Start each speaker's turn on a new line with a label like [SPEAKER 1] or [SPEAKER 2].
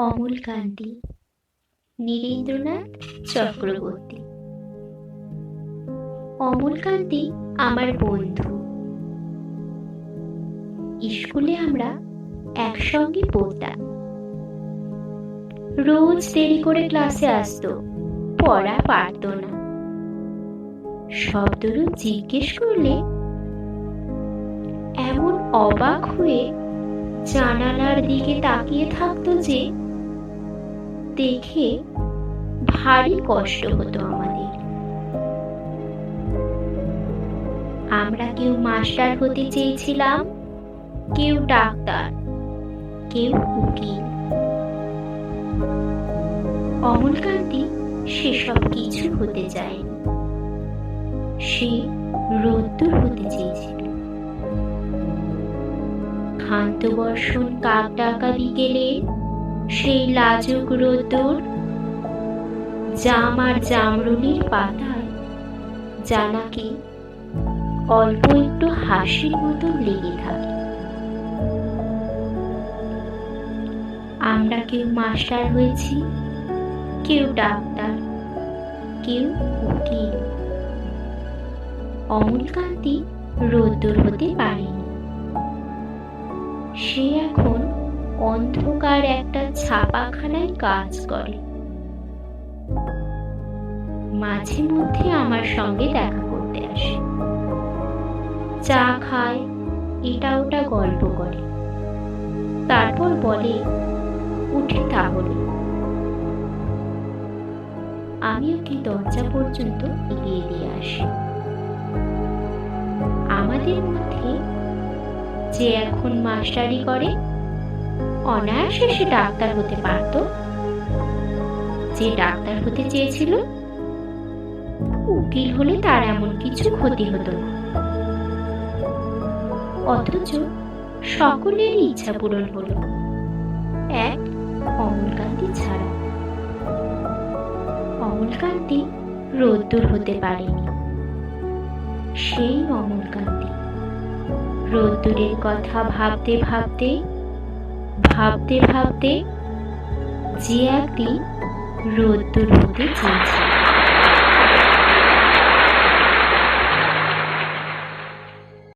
[SPEAKER 1] অমলকান্তি, নীরেন্দ্রনাথ চক্রবর্তী। অমলকান্তি আমার বন্ধু। স্কুলে আমরা একসঙ্গে পড়তাম। রোজ দেরি করে ক্লাসে আসতো, পড়া পারত না। শব্দরূপ জিজ্ঞেস করলে এমন অবাক হয়ে জানালার দিকে তাকিয়ে থাকতো যে দেখে ভারী কষ্ট হতো আমাদের। আমরা কেউ মাস্টার হতে চেয়েছিলাম, কেউ ডাক্তার, কেউ উকিল। অমলকান্তি সেসব কিছু হতে চায়নি। সে রোদ্দুর হতে চেয়েছিল। ক্ষান্ত বর্ষণ কাক ডাকা বিকেলে সেই লাজুক রোদ্দুর জাম আর জামরুলির পাতায় জানাকে অল্প একটু হাসির মতো লেগে থাকে। আমরা কেউ মাস্টার হয়েছি, কেউ ডাক্তার, কেউ উকিল। অমলকান্তি রোদ্দুর হতে পারেনি। সে এখন অন্ধকার একটা ছাপাখানায় কাজ করে। মাঝে মধ্যে আমার সঙ্গে দেখা করতে আসে, চা খায়, এটা ওটা গল্প করে। তারপর বলে, উঠে তাহলে। আমি ওকে দরজা পর্যন্ত এগিয়ে দিয়ে আসি। আমাদের মধ্যে যে এখন মাস্টারি করে, অনায়াসে সে ডাক্তার হতে পারত। যে ডাক্তার হতে চেয়েছিল, উকিল হলে তার এমন কিছু ক্ষতি হতো না। অথচ সকলেরই ইচ্ছা পূরণ হলো, এক অমলকান্তি ছাড়া। অমলকান্তি রোদ্দুর হতে পারেনি। সেই অমলকান্তি রোদ্দুরের কথা ভাবতে ভাবতে ভাবতে ভাবতে যে একদিন রোদ্দুর হতে চেয়েছে।